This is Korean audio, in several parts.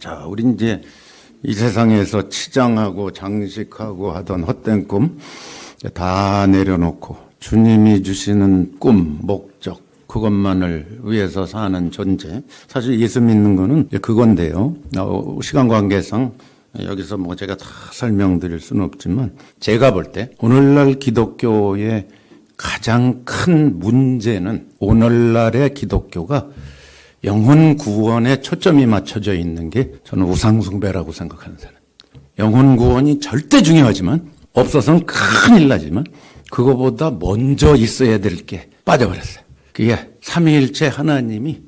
자, 우리 이제 이 세상에서 치장하고 장식하고 하던 헛된 꿈 다 내려놓고 주님이 주시는 꿈, 목적, 그것만을 위해서 사는 존재. 사실 예수 믿는 거는 그건데요. 시간 관계상 여기서 뭐 제가 다 설명드릴 수는 없지만 제가 볼 때 오늘날 기독교의 가장 큰 문제는 오늘날의 기독교가 영혼 구원에 초점이 맞춰져 있는 게 저는 우상숭배라고 생각하는 사람. 영혼 구원이 절대 중요하지만 없어서는 큰일 나지만 그거보다 먼저 있어야 될 게 빠져버렸어요. 그게 삼위일체 하나님이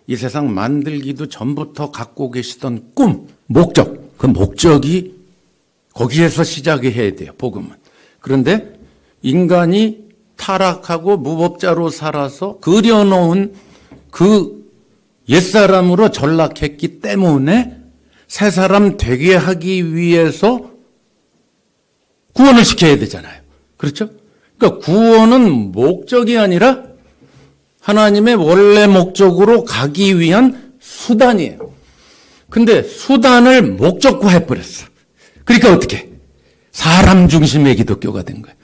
이 세상 만들기도 전부터 갖고 계시던 꿈, 목적. 그 목적이 거기에서 시작이 해야 돼요. 복음은. 그런데 인간이 타락하고 무법자로 살아서 그려놓은 그 옛사람으로 전락했기 때문에 새 사람 되게 하기 위해서 구원을 시켜야 되잖아요. 그렇죠? 그러니까 구원은 목적이 아니라 하나님의 원래 목적으로 가기 위한 수단이에요. 근데 수단을 목적화해버렸어. 그러니까 어떻게? 사람 중심의 기독교가 된 거예요.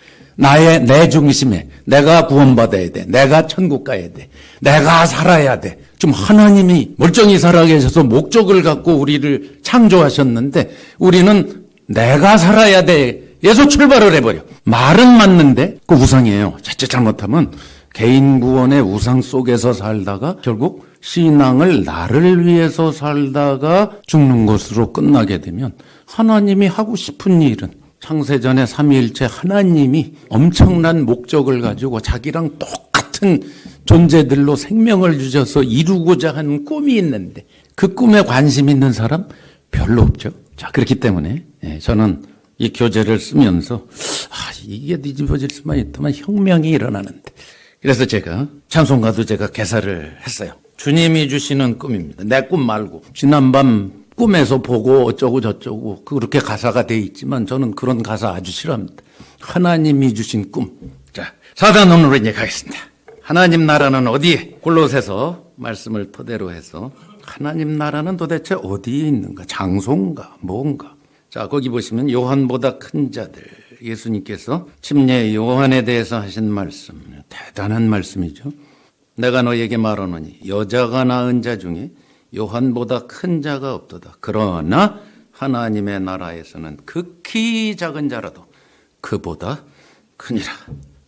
내 중심에 내가 구원받아야 돼. 내가 천국 가야 돼. 내가 살아야 돼. 좀 하나님이 멀쩡히 살아계셔서 목적을 갖고 우리를 창조하셨는데 우리는 내가 살아야 돼. 에서 출발을 해버려. 말은 맞는데 그 우상이에요. 자칫 잘못하면 개인 구원의 우상 속에서 살다가 결국 신앙을 나를 위해서 살다가 죽는 것으로 끝나게 되면 하나님이 하고 싶은 일은 창세전에 삼위일체 하나님이 엄청난 목적을 가지고 자기랑 똑같은 존재들로 생명을 주셔서 이루고자 하는 꿈이 있는데 그 꿈에 관심 있는 사람 별로 없죠. 자, 그렇기 때문에 저는 이 교재를 쓰면서 이게 뒤집어질 수만 있다면 혁명이 일어나는데 그래서 제가 찬송가도 제가 개사를 했어요. 주님이 주시는 꿈입니다. 내 꿈 말고 지난밤 꿈에서 보고 어쩌고 저쩌고 그렇게 가사가 돼 있지만 저는 그런 가사 아주 싫어합니다. 하나님이 주신 꿈. 자, 4단원으로 이제 가겠습니다. 하나님 나라는 어디에? 골로새서 말씀을 토대로 해서 하나님 나라는 도대체 어디에 있는가? 장소인가? 뭔가? 자, 거기 보시면 요한보다 큰 자들, 예수님께서 침례 요한에 대해서 하신 말씀, 대단한 말씀이죠. 내가 너에게 말하노니 여자가 낳은 자 중에 요한보다 큰 자가 없도다. 그러나 하나님의 나라에서는 극히 작은 자라도 그보다 크니라.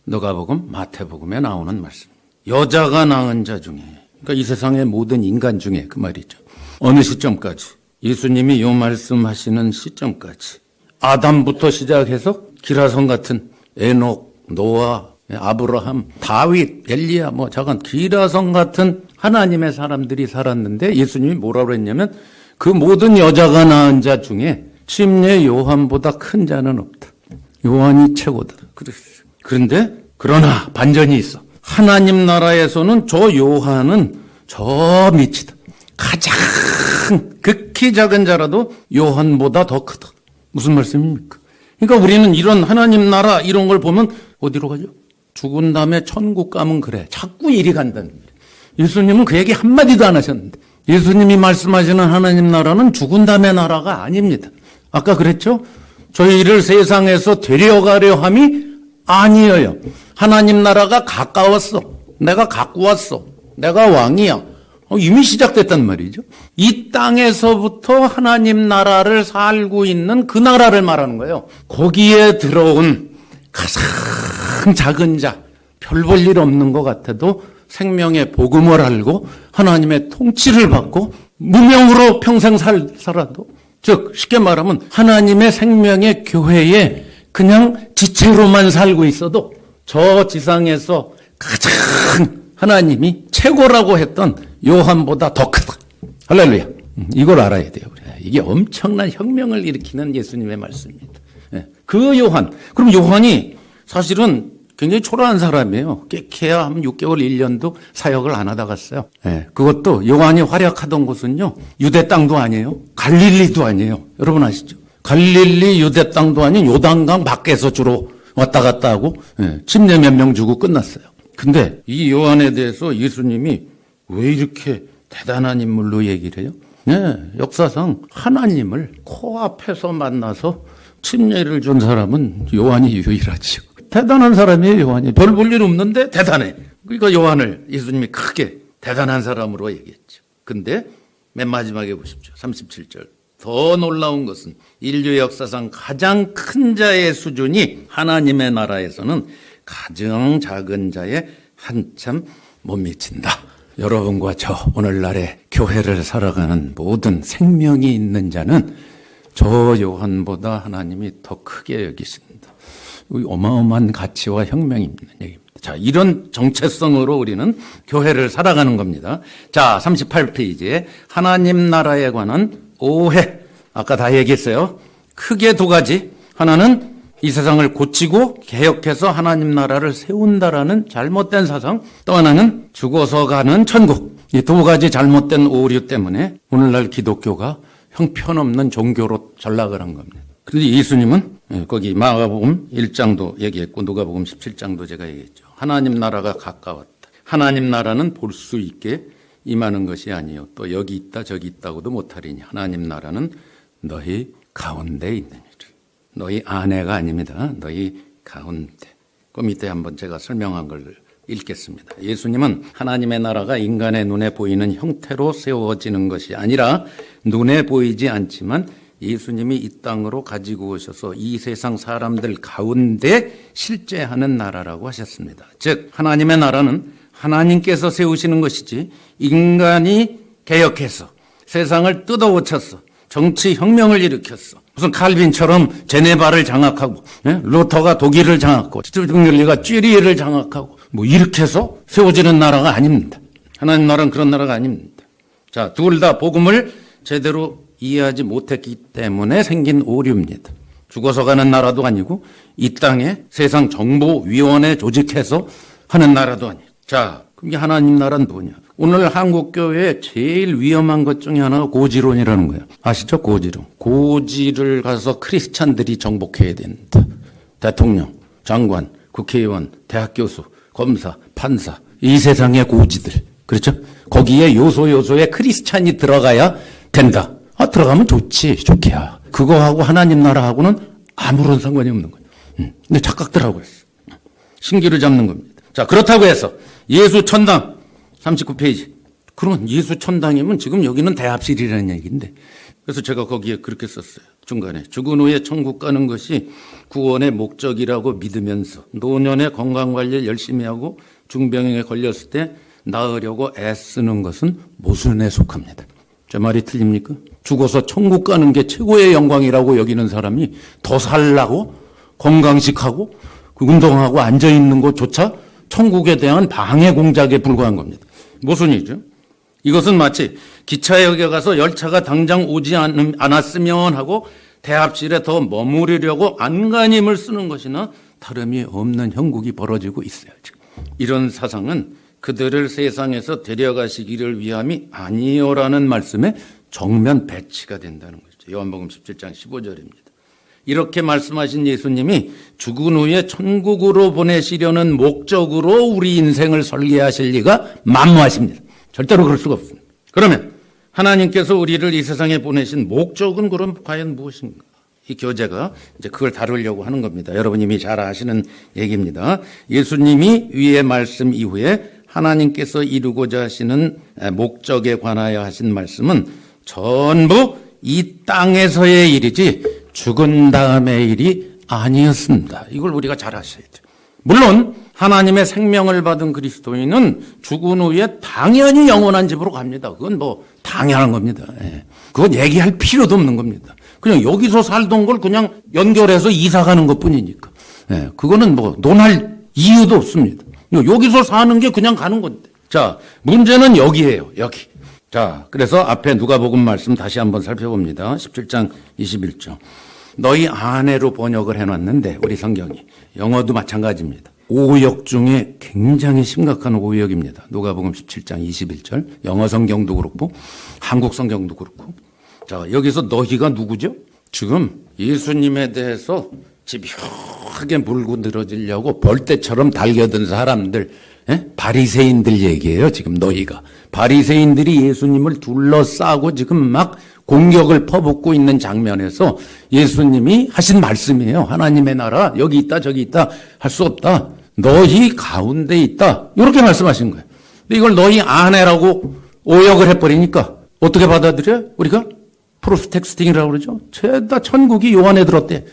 누가복음, 마태복음에 나오는 말씀. 여자가 낳은 자 중에, 그러니까 이 세상의 모든 인간 중에 그 말이죠. 어느 시점까지? 예수님이 이 말씀하시는 시점까지 아담부터 시작해서 기라성 같은 에녹, 노아, 아브라함, 다윗, 엘리야 잠깐 기라성 같은 하나님의 사람들이 살았는데 예수님이 뭐라고 했냐면 그 모든 여자가 낳은 자 중에 침례 요한보다 큰 자는 없다. 요한이 최고다. 그랬어요. 그런데 그러나 반전이 있어. 하나님 나라에서는 저 요한은 저 밑이다. 가장 극히 작은 자라도 요한보다 더 크다. 무슨 말씀입니까? 그러니까 우리는 이런 하나님 나라 이런 걸 보면 어디로 가죠? 죽은 다음에 천국 가면 그래. 자꾸 이리 간다는 거예요. 예수님은 그 얘기 한마디도 안 하셨는데 예수님이 말씀하시는 하나님 나라는 죽은 다음에 나라가 아닙니다. 아까 그랬죠? 저희를 세상에서 데려가려 함이 아니에요. 하나님 나라가 가까웠어. 내가 갖고 왔어. 내가 왕이야. 이미 시작됐단 말이죠. 이 땅에서부터 하나님 나라를 살고 있는 그 나라를 말하는 거예요. 거기에 들어온 가장 작은 자, 별 볼 일 없는 것 같아도 생명의 복음을 알고 하나님의 통치를 받고 무명으로 평생 살아도 즉 쉽게 말하면 하나님의 생명의 교회에 그냥 지체로만 살고 있어도 저 지상에서 가장 하나님이 최고라고 했던 요한보다 더 크다. 할렐루야. 이걸 알아야 돼요. 이게 엄청난 혁명을 일으키는 예수님의 말씀입니다. 그 요한. 그럼 요한이 사실은 굉장히 초라한 사람이에요. 깨야 한 6개월, 1년도 사역을 안 하다 갔어요. 그것도 요한이 활약하던 곳은요. 유대 땅도 아니에요. 갈릴리도 아니에요. 여러분 아시죠? 갈릴리 유대 땅도 아닌 요단강 밖에서 주로 왔다 갔다 하고 침례 몇 명 주고 끝났어요. 근데 이 요한에 대해서 예수님이 왜 이렇게 대단한 인물로 얘기를 해요? 역사상 하나님을 코앞에서 만나서 침례를 준 사람은 요한이 유일하지요. 대단한 사람이에요, 요한이. 별 볼 일 없는데 대단해. 그러니까 요한을 예수님이 크게 대단한 사람으로 얘기했죠. 근데 맨 마지막에 보십시오. 37절. 더 놀라운 것은 인류 역사상 가장 큰 자의 수준이 하나님의 나라에서는 가장 작은 자의 한참 못 미친다. 여러분과 저 오늘날의 교회를 살아가는 모든 생명이 있는 자는 저 요한보다 하나님이 더 크게 여기신다. 어마어마한 가치와 혁명이 있는 얘기입니다. 자, 이런 정체성으로 우리는 교회를 살아가는 겁니다. 자, 38페이지에 하나님 나라에 관한 오해. 아까 다 얘기했어요. 크게 두 가지. 하나는 이 세상을 고치고 개혁해서 하나님 나라를 세운다라는 잘못된 사상. 또 하나는 죽어서 가는 천국. 이 두 가지 잘못된 오류 때문에 오늘날 기독교가 형편없는 종교로 전락을 한 겁니다. 그런데 예수님은 거기 마가복음 1장도 얘기했고 누가복음 17장도 제가 얘기했죠. 하나님 나라가 가까웠다. 하나님 나라는 볼 수 있게 임하는 것이 아니요. 또 여기 있다 저기 있다고도 못하리니 하나님 나라는 너희 가운데 있는 일. 너희 안에가 아닙니다. 너희 가운데. 그 밑에 한번 제가 설명한 걸 읽겠습니다. 예수님은 하나님의 나라가 인간의 눈에 보이는 형태로 세워지는 것이 아니라 눈에 보이지 않지만 예수님이 이 땅으로 가지고 오셔서 이 세상 사람들 가운데 실제 하는 나라라고 하셨습니다. 즉 하나님의 나라는 하나님께서 세우시는 것이지 인간이 개혁해서 세상을 뜯어고쳐서 정치 혁명을 일으켰어. 무슨 칼빈처럼 제네바를 장악하고 루터가 독일을 장악하고 스티븐리가 쥐리를 장악하고 뭐 이렇게 해서 세워지는 나라가 아닙니다. 하나님 나라는 그런 나라가 아닙니다. 자, 둘 다 복음을 제대로 이해하지 못했기 때문에 생긴 오류입니다. 죽어서 가는 나라도 아니고 이 땅에 세상 정보위원회 조직해서 하는 나라도 아니에요. 자, 그게 하나님 나라는 뭐냐? 오늘 한국교회에 제일 위험한 것 중에 하나가 고지론이라는 거예요. 아시죠? 고지론. 고지를 가서 크리스찬들이 정복해야 된다. 대통령, 장관, 국회의원, 대학 교수, 검사, 판사. 이 세상의 고지들. 그렇죠? 거기에 요소에 크리스찬이 들어가야 된다. 들어가면 좋지. 좋게야. 그거하고 하나님 나라하고는 아무런 상관이 없는 거예요. 근데 착각들하고 있어. 신기를 잡는 겁니다. 자, 그렇다고 해서 예수 천당 39페이지. 그러면 예수 천당이면 지금 여기는 대합실이라는 얘기인데. 그래서 제가 거기에 그렇게 썼어요. 중간에. 죽은 후에 천국 가는 것이 구원의 목적이라고 믿으면서 노년의 건강관리를 열심히 하고 중병에 걸렸을 때 나으려고 애쓰는 것은 모순에 속합니다. 제 말이 틀립니까? 죽어서 천국 가는 게 최고의 영광이라고 여기는 사람이 더 살라고 건강식하고 운동하고 앉아있는 것조차 천국에 대한 방해 공작에 불과한 겁니다. 모순이죠. 이것은 마치 기차역에 가서 열차가 당장 오지 않았으면 하고 대합실에 더 머무르려고 안간힘을 쓰는 것이나 다름이 없는 형국이 벌어지고 있어요. 지금. 이런 사상은 그들을 세상에서 데려가시기를 위함이 아니요라는 말씀에 정면 배치가 된다는 것이죠. 요한복음 17장 15절입니다. 이렇게 말씀하신 예수님이 죽은 후에 천국으로 보내시려는 목적으로 우리 인생을 설계하실 리가 만무하십니다. 절대로 그럴 수가 없습니다. 그러면 하나님께서 우리를 이 세상에 보내신 목적은 그럼 과연 무엇인가? 이 교재가 이제 그걸 다루려고 하는 겁니다. 여러분 이미 잘 아시는 얘기입니다. 예수님이 위의 말씀 이후에 하나님께서 이루고자 하시는 목적에 관하여 하신 말씀은 전부 이 땅에서의 일이지 죽은 다음의 일이 아니었습니다. 이걸 우리가 잘 아셔야 돼요. 물론 하나님의 생명을 받은 그리스도인은 죽은 후에 당연히 영원한 집으로 갑니다. 그건 뭐 당연한 겁니다. 그건 얘기할 필요도 없는 겁니다. 그냥 여기서 살던 걸 그냥 연결해서 이사 가는 것뿐이니까. 그거는 뭐 논할 이유도 없습니다. 여기서 사는 게 그냥 가는 건데. 자, 문제는 여기예요. 여기. 자, 그래서 앞에 누가복음 말씀 다시 한번 살펴봅니다. 17장 21절. 너희 아내로 번역을 해놨는데 우리 성경이 영어도 마찬가지입니다. 오역 중에 굉장히 심각한 오역입니다. 누가복음 17장 21절. 영어 성경도 그렇고 한국 성경도 그렇고. 자, 여기서 너희가 누구죠? 지금 예수님에 대해서 집요하게 물고 늘어지려고 벌떼처럼 달겨든 사람들, 바리새인들 얘기예요. 지금 너희가. 바리새인들이 예수님을 둘러싸고 지금 막 공격을 퍼붓고 있는 장면에서 예수님이 하신 말씀이에요. 하나님의 나라 여기 있다 저기 있다 할 수 없다. 너희 가운데 있다. 이렇게 말씀하신 거예요. 근데 이걸 너희 안에라고 오역을 해버리니까 어떻게 받아들여요? 우리가 프로스텍스팅이라고 그러죠. 죄다 천국이 요 안에 들었대.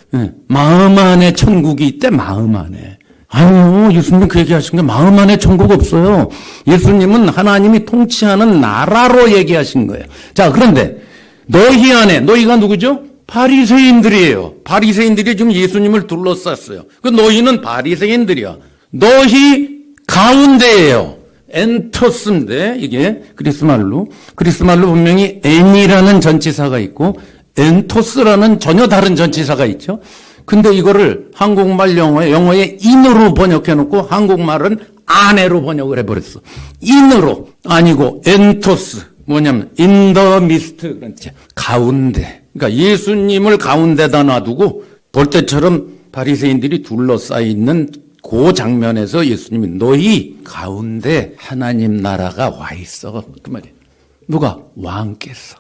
마음 안에 천국이 있대. 마음 안에. 아니요, 예수님 그 얘기하신 게 마음 안에 천국 없어요. 예수님은 하나님이 통치하는 나라로 얘기하신 거예요. 자, 그런데 너희 안에, 너희가 누구죠? 바리새인들이에요. 바리새인들이 지금 예수님을 둘러쌌어요. 그 너희는 바리새인들이야. 너희 가운데예요. 엔토스인데 이게 그리스말로 분명히 엔이라는 전치사가 있고 엔토스라는 전혀 다른 전치사가 있죠. 근데 이거를 한국말 영어에 인으로 번역해 놓고 한국말은 안에로 번역을 해버렸어. 인으로 아니고 엔토스 뭐냐면 in the midst 그렇지 가운데. 그러니까 예수님을 가운데다 놔두고 볼 때처럼 바리새인들이 둘러싸여 있는 그 장면에서 예수님이 너희 가운데 하나님 나라가 와 있어. 그 말이에요. 누가? 왕께서.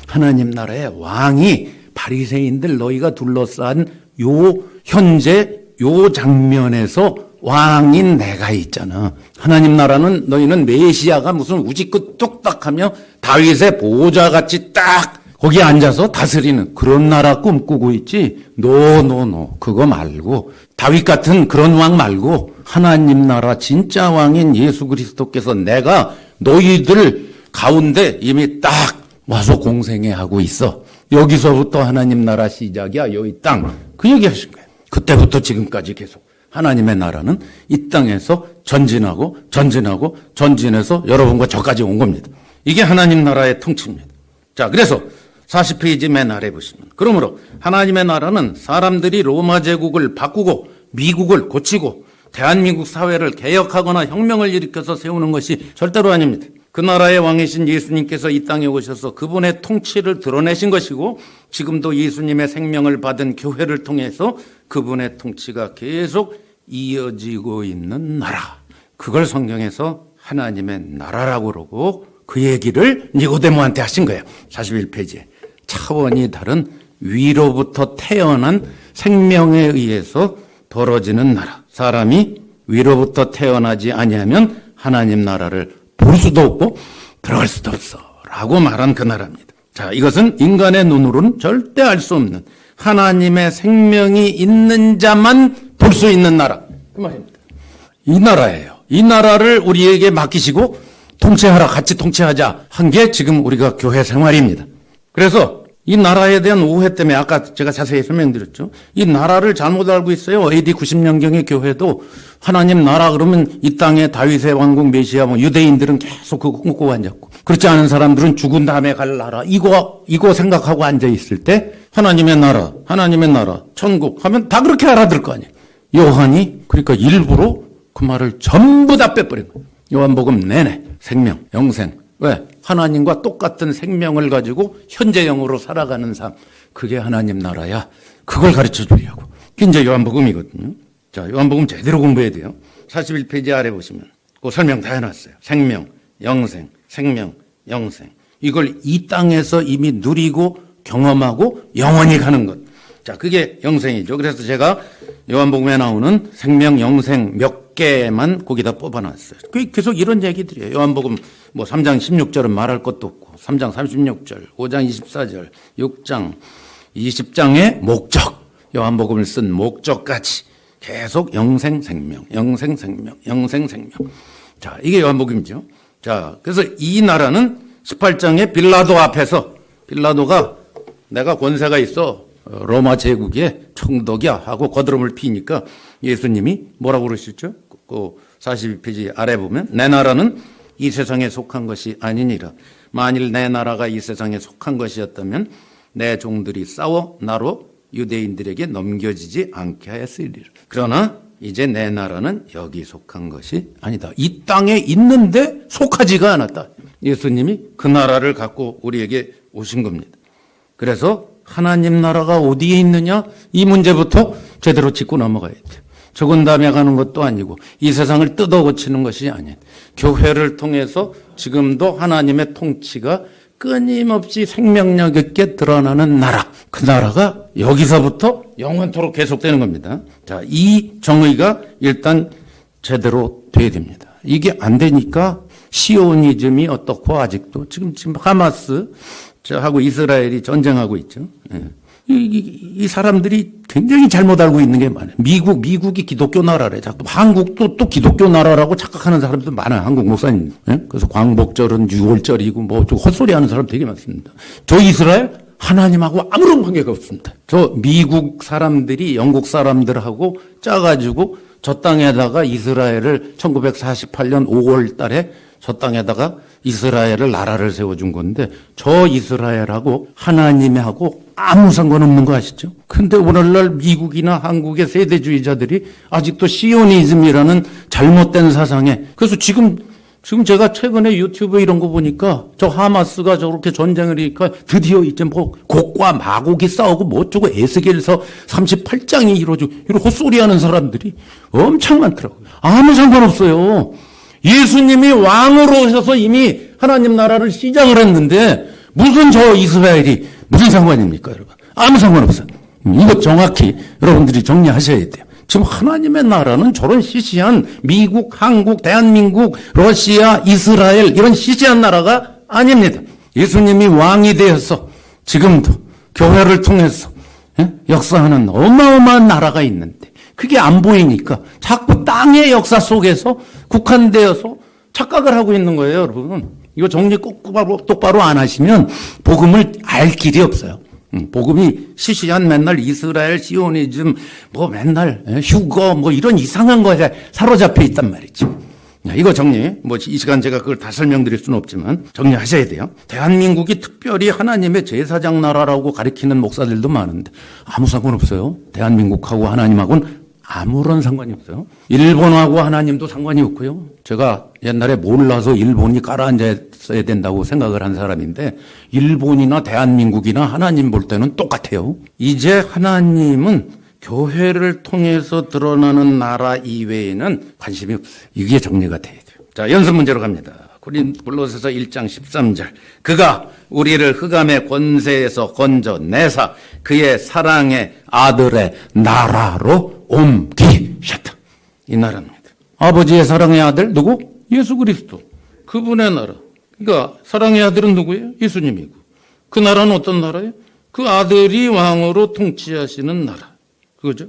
하나님 나라의 왕이 바리새인들 너희가 둘러싼 요 현재 요 장면에서 왕인 내가 있잖아. 하나님 나라는 너희는 메시아가 무슨 우지끝 뚝딱하며 다윗의 보좌같이 딱 거기에 앉아서 다스리는 그런 나라 꿈꾸고 있지. 노. 그거 말고 다윗 같은 그런 왕 말고 하나님 나라 진짜 왕인 예수 그리스도께서 내가 너희들 가운데 이미 딱 와서 공생애 하고 있어. 여기서부터 하나님 나라 시작이야. 여기 땅. 그 얘기 하신 거예요. 그때부터 지금까지 계속 하나님의 나라는 이 땅에서 전진해서 여러분과 저까지 온 겁니다. 이게 하나님 나라의 통치입니다. 자, 그래서 40페이지 맨 아래 보시면 그러므로 하나님의 나라는 사람들이 로마 제국을 바꾸고 미국을 고치고 대한민국 사회를 개혁하거나 혁명을 일으켜서 세우는 것이 절대로 아닙니다. 그 나라의 왕이신 예수님께서 이 땅에 오셔서 그분의 통치를 드러내신 것이고 지금도 예수님의 생명을 받은 교회를 통해서 그분의 통치가 계속 이어지고 있는 나라. 그걸 성경에서 하나님의 나라라고 그러고 그 얘기를 니고데모한테 하신 거예요. 41페이지에. 차원이 다른 위로부터 태어난 생명에 의해서 벌어지는 나라. 사람이 위로부터 태어나지 아니하면 하나님 나라를 볼 수도 없고 들어갈 수도 없어 라고 말한 그 나라입니다. 자, 이것은 인간의 눈으로는 절대 알 수 없는 하나님의 생명이 있는 자만 볼 수 있는 나라. 그 말입니다. 이 나라예요. 이 나라를 우리에게 맡기시고 통치하라, 같이 통치하자 한 게 지금 우리가 교회 생활입니다. 그래서 이 나라에 대한 오해 때문에 아까 제가 자세히 설명드렸죠. 이 나라를 잘못 알고 있어요. AD 90년경의 교회도 하나님 나라 그러면 이 땅에 다윗의 왕국 메시아 유대인들은 계속 그거 꿈꾸고 앉았고 그렇지 않은 사람들은 죽은 다음에 갈 나라 이거 생각하고 앉아 있을 때 하나님의 나라 천국 하면 다 그렇게 알아들 거 아니에요. 요한이 그러니까 일부러 그 말을 전부 다 빼버린 거예요. 요한복음 내내 생명, 영생. 왜? 하나님과 똑같은 생명을 가지고 현재형으로 살아가는 삶. 그게 하나님 나라야. 그걸 가르쳐 주려고. 그게 이제 요한복음이거든요. 자, 요한복음 제대로 공부해야 돼요. 41페이지 아래 보시면 그 설명 다 해놨어요. 생명, 영생. 이걸 이 땅에서 이미 누리고 경험하고 영원히 가는 것. 자, 그게 영생이죠. 그래서 제가 요한복음에 나오는 생명, 영생 몇 개만 거기다 뽑아놨어요. 계속 이런 얘기들이에요. 요한복음 3장 16절은 말할 것도 없고 3장 36절, 5장 24절, 6장 20장의 목적, 요한복음을 쓴 목적까지 계속 영생, 생명. 자, 이게 요한복음이죠. 자, 그래서 이 나라는 18장의 빌라도 앞에서 빌라도가 내가 권세가 있어. 로마 제국의 총독이야 하고 거드름을 피니까 예수님이 뭐라고 그러셨죠? 그 42페이지 아래 보면 내 나라는 이 세상에 속한 것이 아니니라. 만일 내 나라가 이 세상에 속한 것이었다면 내 종들이 싸워 나로 유대인들에게 넘겨지지 않게 하였으리라. 그러나 이제 내 나라는 여기 속한 것이 아니다. 이 땅에 있는데 속하지가 않았다. 예수님이 그 나라를 갖고 우리에게 오신 겁니다. 그래서 하나님 나라가 어디에 있느냐? 이 문제부터 제대로 짚고 넘어가야 돼요. 적은 다음에 가는 것도 아니고 이 세상을 뜯어 고치는 것이 아닌 교회를 통해서 지금도 하나님의 통치가 끊임없이 생명력 있게 드러나는 나라. 그 나라가 여기서부터 영원토록 계속되는 겁니다. 자, 이 정의가 일단 제대로 돼야 됩니다. 이게 안 되니까 시오니즘이 어떻고 아직도 지금 하마스 하고 이스라엘이 전쟁하고 있죠. 이 사람들이 굉장히 잘못 알고 있는 게 많아요. 미국이 기독교 나라래. 자꾸 한국도 또 기독교 나라라고 착각하는 사람도 많아요. 한국 목사님. 그래서 광복절은 6월절이고 뭐 헛소리 하는 사람 되게 많습니다. 저 이스라엘 하나님하고 아무런 관계가 없습니다. 저 미국 사람들이 영국 사람들하고 짜가지고 저 땅에다가 이스라엘을 1948년 5월 달에 저 땅에다가 이스라엘을 나라를 세워준 건데 저 이스라엘하고 하나님하고 아무 상관없는 거 아시죠? 근데 오늘날 미국이나 한국의 세대주의자들이 아직도 시오니즘이라는 잘못된 사상에 그래서 지금 제가 최근에 유튜브 이런 거 보니까 저 하마스가 저렇게 전쟁을 하니까 드디어 이제 뭐 곡과 마곡이 싸우고 뭐 어쩌고 에스겔서 38장이 이루어지고 이런 헛소리 하는 사람들이 엄청 많더라고요. 아무 상관없어요. 예수님이 왕으로 오셔서 이미 하나님 나라를 시작을 했는데 무슨 저 이스라엘이 무슨 상관입니까, 여러분? 아무 상관없어요. 이거 정확히 여러분들이 정리하셔야 돼요. 지금 하나님의 나라는 저런 시시한 미국, 한국, 대한민국, 러시아, 이스라엘 이런 시시한 나라가 아닙니다. 예수님이 왕이 되어서 지금도 교회를 통해서 역사하는 어마어마한 나라가 있는데 그게 안 보이니까 자꾸 땅의 역사 속에서 국한되어서 착각을 하고 있는 거예요, 여러분. 이거 정리 꼭 똑바로 안 하시면 복음을 알 길이 없어요. 복음이 시시한 맨날 이스라엘 시오니즘 뭐 맨날 휴거 뭐 이런 이상한 거에 사로잡혀 있단 말이죠. 이거 정리 뭐 이 시간 제가 그걸 다 설명드릴 수는 없지만 정리하셔야 돼요. 대한민국이 특별히 하나님의 제사장 나라라고 가리키는 목사들도 많은데 아무 상관없어요. 대한민국하고 하나님하고는 아무런 상관이 없어요. 일본하고 하나님도 상관이 없고요. 제가 옛날에 몰라서 일본이 가라앉아야 된다고 생각을 한 사람인데 일본이나 대한민국이나 하나님 볼 때는 똑같아요. 이제 하나님은 교회를 통해서 드러나는 나라 이외에는 관심이 없어요. 이게 정리가 돼야 돼요. 자, 연습 문제로 갑니다. 고린도서 1장 13절. 그가 우리를 흑암의 권세에서 건져내사 그의 사랑의 아들의 나라로 옮기셨다. 이 나라입니다. 아버지의 사랑의 아들 누구? 예수 그리스도. 그분의 나라. 그러니까 사랑의 아들은 누구예요? 예수님이고. 그 나라는 어떤 나라예요? 그 아들이 왕으로 통치하시는 나라. 그거죠?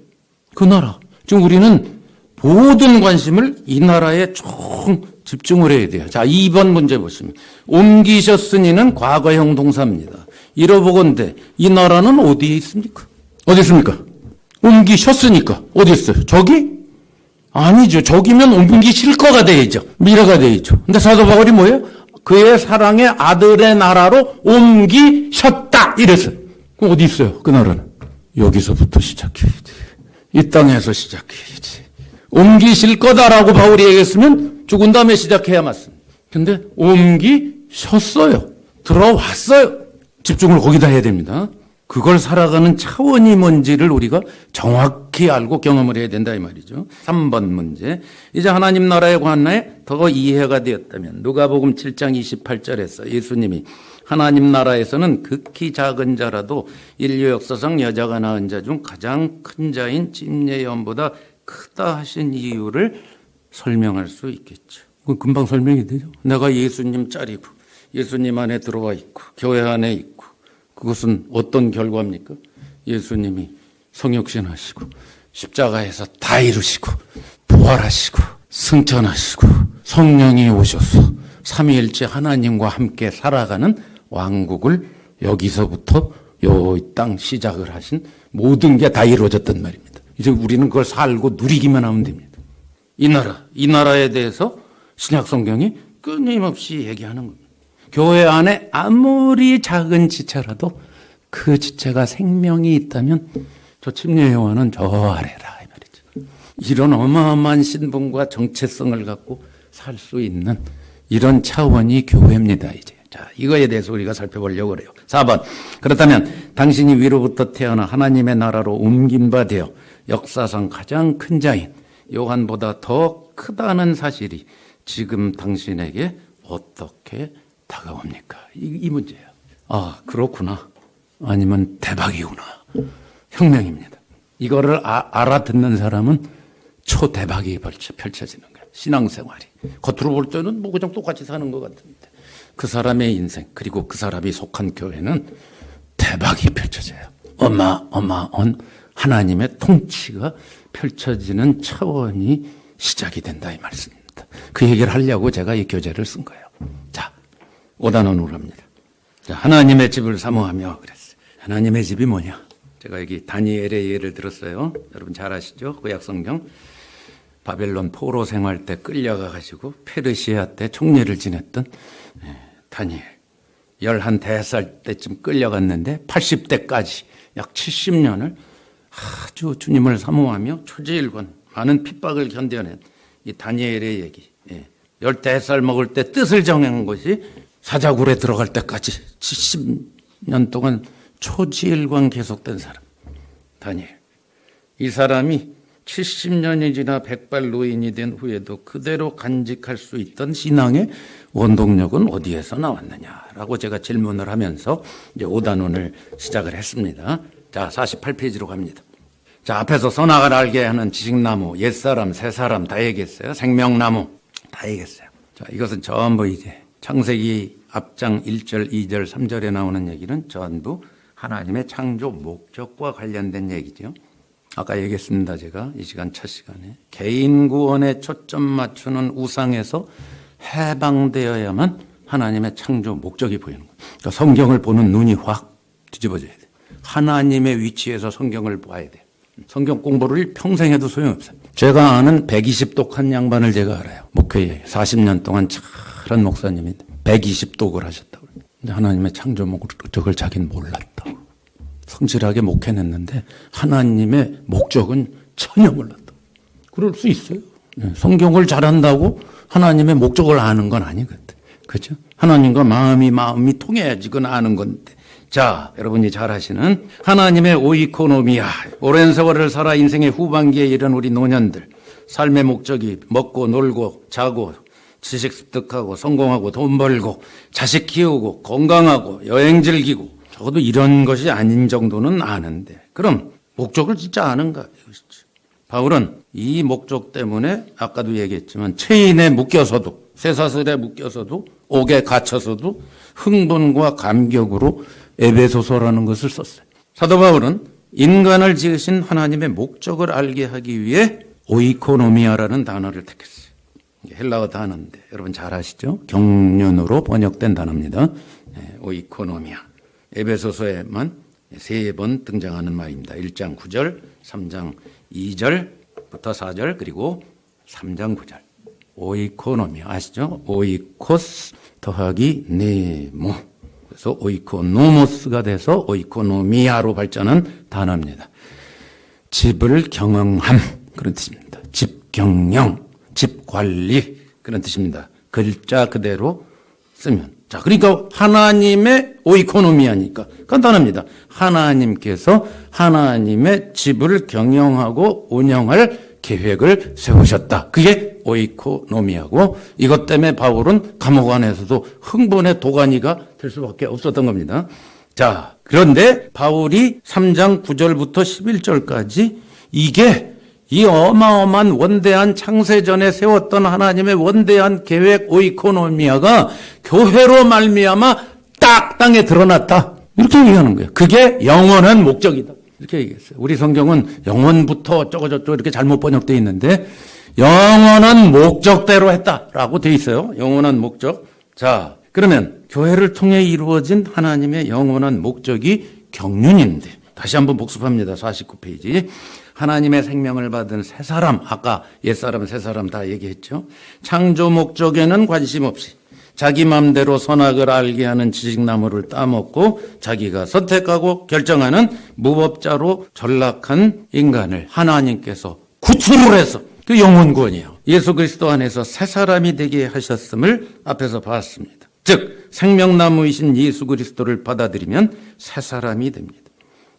그 나라. 지금 우리는 모든 관심을 이 나라에 총 집중을 해야 돼요. 자, 2번 문제 보시면 옮기셨으니는 과거형 동사입니다. 이러보건대 이 나라는 어디에 있습니까? 어디 있습니까? 옮기셨으니까 어디 있어요? 저기? 아니죠. 저기면 옮기실 거가 돼야죠. 미래가 돼야죠. 근데 사도 바울이 뭐예요? 그의 사랑의 아들의 나라로 옮기셨다 이랬어요. 그럼 어디 있어요? 그 나라는? 여기서부터 시작해야지. 이 땅에서 시작해야지. 옮기실 거다라고 바울이 얘기했으면 죽은 다음에 시작해야 맞습니다. 근데 옮기셨어요. 들어왔어요. 집중을 거기다 해야 됩니다. 그걸 살아가는 차원이 뭔지를 우리가 정확히 알고 경험을 해야 된다 이 말이죠. 3번 문제. 이제 하나님 나라에 관하여 더 이해가 되었다면 누가복음 7장 28절에서 예수님이 하나님 나라에서는 극히 작은 자라도 인류 역사상 여자가 낳은 자 중 가장 큰 자인 침례요한보다 크다 하신 이유를 설명할 수 있겠죠. 그건 금방 설명이 되죠. 내가 예수님 짤이고 예수님 안에 들어와 있고 교회 안에 있고 그것은 어떤 결과입니까? 예수님이 성육신하시고 십자가에서 다 이루시고 부활하시고 승천하시고 성령이 오셔서 삼위일체 하나님과 함께 살아가는 왕국을 여기서부터 이 땅 시작을 하신 모든 게 다 이루어졌단 말입니다. 이제 우리는 그걸 살고 누리기만 하면 됩니다. 이 나라에 대해서 신약 성경이 끊임없이 얘기하는 겁니다. 교회 안에 아무리 작은 지체라도 그 지체가 생명이 있다면 저 침례요한은 저 아래다 이 말이죠. 이런 어마어마한 신분과 정체성을 갖고 살 수 있는 이런 차원이 교회입니다. 이제 자 이거에 대해서 우리가 살펴보려고 그래요. 4번 그렇다면 당신이 위로부터 태어나 하나님의 나라로 옮긴 바 되어 역사상 가장 큰 자인 요한보다 더 크다는 사실이 지금 당신에게 어떻게 다가옵니까? 이 문제예요. 아, 그렇구나. 아니면 대박이구나. 혁명입니다. 이거를 알아듣는 사람은 초대박이 펼쳐지는 거예요. 신앙생활이. 겉으로 볼 때는 뭐 그냥 똑같이 사는 것 같은데 그 사람의 인생 그리고 그 사람이 속한 교회는 대박이 펼쳐져요. 어마어마한 하나님의 통치가 펼쳐지는 차원이 시작이 된다 이 말씀입니다. 그 얘기를 하려고 제가 이 교재를 쓴 거예요. 자, 5단원으로 합니다. 자, 하나님의 집을 사모하며 그랬어요. 하나님의 집이 뭐냐? 제가 여기 다니엘의 예를 들었어요. 여러분 잘 아시죠? 구약성경. 바벨론 포로 생활 때 끌려가 가지고 페르시아 때 총리를 지냈던 다니엘. 11살 때쯤 끌려갔는데 80대까지 약 70년을 아주 주님을 사모하며 초지일관 많은 핍박을 견뎌낸 이 다니엘의 얘기. 15살 먹을 때 뜻을 정한 것이 사자굴에 들어갈 때까지 70년 동안 초지일관 계속된 사람 다니엘. 이 사람이 70년이 지나 백발 노인이 된 후에도 그대로 간직할 수 있던 신앙의 원동력은 어디에서 나왔느냐라고 제가 질문을 하면서 이제 5단원을 시작을 했습니다. 자, 48페이지로 갑니다. 자, 앞에서 선악을 알게 하는 지식나무, 옛사람, 새사람 다 얘기했어요. 생명나무 다 얘기했어요. 자, 이것은 전부 이제 창세기 앞장 1절, 2절, 3절에 나오는 얘기는 전부 하나님의 창조 목적과 관련된 얘기죠. 아까 얘기했습니다. 제가 이 시간 첫 시간에 개인 구원에 초점 맞추는 우상에서 해방되어야만 하나님의 창조 목적이 보이는 거예요. 그러니까 성경을 보는 눈이 확 뒤집어져야 돼요. 하나님의 위치에서 성경을 봐야 돼요. 성경 공부를 평생 해도 소용없어요. 제가 아는 120독한 양반을 제가 알아요. 목회에 40년 동안 잘한 목사님이 120독을 하셨다고. 근데 하나님의 창조 목적을 자기는 몰랐다고. 성실하게 목회했는데 하나님의 목적은 전혀 몰랐다고. 그럴 수 있어요. 성경을 잘한다고 하나님의 목적을 아는 건 아니거든. 그렇죠? 하나님과 마음이 통해야지 그건 아는 건데. 자, 여러분이 잘 아시는 하나님의 오이코노미아. 오랜 세월을 살아 인생의 후반기에 이른 우리 노년들. 삶의 목적이 먹고 놀고 자고 지식 습득하고 성공하고 돈 벌고 자식 키우고 건강하고 여행 즐기고 적어도 이런 것이 아닌 정도는 아는데 그럼 목적을 진짜 아는가? 바울은 이 목적 때문에 아까도 얘기했지만 체인에 묶여서도 쇠사슬에 묶여서도 옥에 갇혀서도 흥분과 감격으로 에베소서라는 것을 썼어요. 사도 바울은 인간을 지으신 하나님의 목적을 알게 하기 위해 오이코노미아라는 단어를 택했어요. 헬라어 단어인데 여러분 잘 아시죠? 경륜으로 번역된 단어입니다. 오이코노미아. 에베소서에만 3번 등장하는 말입니다. 1장 9절, 3장 2절부터 4절 그리고 3장 9절. 오이코노미아 아시죠? 오이코스 더하기 네모. 그래서 오이코노모스가 돼서 오이코노미아로 발전한 단어입니다. 집을 경영함 그런 뜻입니다. 집 경영, 집 관리 그런 뜻입니다. 글자 그대로 쓰면. 자, 그러니까 하나님의 오이코노미아니까 간단합니다. 하나님께서 하나님의 집을 경영하고 운영할 계획을 세우셨다. 그게 오이코노미아고 이것 때문에 바울은 감옥 안에서도 흥분의 도가니가 될 수밖에 없었던 겁니다. 자, 그런데 바울이 3장 9절부터 11절까지 이게 이 어마어마한 원대한 창세전에 세웠던 하나님의 원대한 계획 오이코노미아가 교회로 말미암아 딱 땅에 드러났다. 이렇게 얘기하는 거예요. 그게 영원한 목적이다. 이렇게 얘기했어요. 우리 성경은 영원부터 어쩌고저쩌고 이렇게 잘못 번역되어 있는데 영원한 목적대로 했다라고 되어 있어요. 영원한 목적. 자, 그러면 교회를 통해 이루어진 하나님의 영원한 목적이 경륜인데 다시 한번 복습합니다. 49페이지. 하나님의 생명을 받은 새 사람, 아까 옛사람, 새 사람 다 얘기했죠. 창조 목적에는 관심 없이 자기 마음대로 선악을 알게 하는 지식나무를 따먹고 자기가 선택하고 결정하는 무법자로 전락한 인간을 하나님께서 구출을 해서 그 영혼구원이에요. 예수 그리스도 안에서 새 사람이 되게 하셨음을 앞에서 봤습니다. 즉 생명나무이신 예수 그리스도를 받아들이면 새 사람이 됩니다.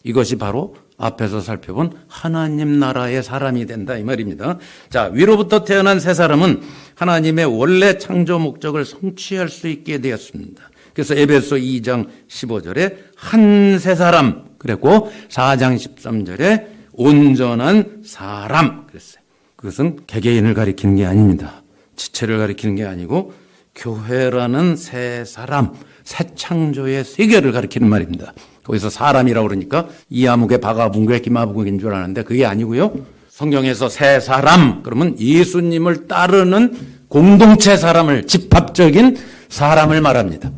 이것이 바로 앞에서 살펴본 하나님 나라의 사람이 된다 이 말입니다. 자, 위로부터 태어난 새 사람은 하나님의 원래 창조 목적을 성취할 수 있게 되었습니다. 그래서 에베소 2장 15절에 한 새 사람 그랬고 4장 13절에 온전한 사람 그랬어요. 그것은 개개인을 가리키는 게 아닙니다. 지체를 가리키는 게 아니고 교회라는 새 사람, 새 창조의 세계를 가리키는 말입니다. 거기서 사람이라고 그러니까 이아무개, 바가붕괴, 기마붕괴인 줄 아는데 그게 아니고요. 성경에서 새 사람 그러면 예수님을 따르는 공동체 사람을, 집합적인 사람을 말합니다.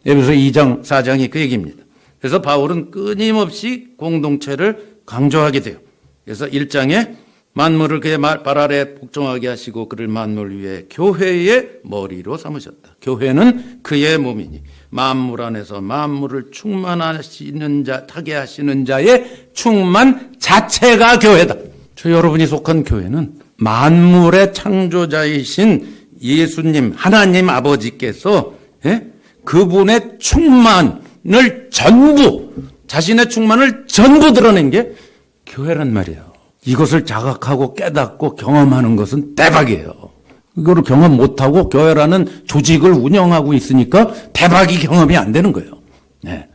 에베소 2장 4장이 그 얘기입니다. 그래서 바울은 끊임없이 공동체를 강조하게 돼요. 그래서 1장에 만물을 그의 발 아래 복종하게 하시고 그를 만물 위에 교회의 머리로 삼으셨다. 교회는 그의 몸이니 만물 안에서 만물을 충만하시는 자, 타게 하시는 자의 충만 자체가 교회다. 저 여러분이 속한 교회는 만물의 창조자이신 예수님 하나님 아버지께서 그분의 충만을 전부 자신의 충만을 전부 드러낸 게 교회란 말이에요. 이것을 자각하고 깨닫고 경험하는 것은 대박이에요. 이거를 경험 못하고 교회라는 조직을 운영하고 있으니까 대박이 경험이 안 되는 거예요. 네.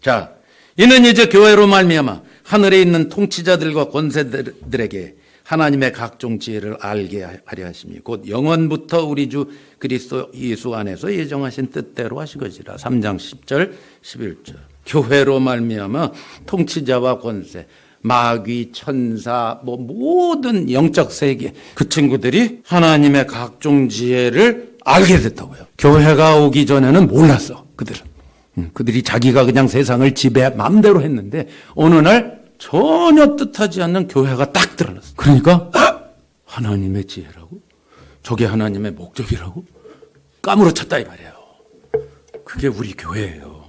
자, 이는 이제 교회로 말미암아 하늘에 있는 통치자들과 권세들에게 하나님의 각종 지혜를 알게 하려 하심이 곧 영원부터 우리 주 그리스도 예수 안에서 예정하신 뜻대로 하신 것이라. 3장 10절 11절. 교회로 말미암아 통치자와 권세, 마귀, 천사, 모든 영적 세계 그 친구들이 하나님의 각종 지혜를 알게 됐다고요. 교회가 오기 전에는 몰랐어. 그들이 자기가 그냥 세상을 지배 마음대로 했는데 어느 날 전혀 뜻하지 않는 교회가 딱 드러났어. 그러니까 하나님의 지혜라고? 저게 하나님의 목적이라고? 까무러쳤다 이 말이에요. 그게 우리 교회예요.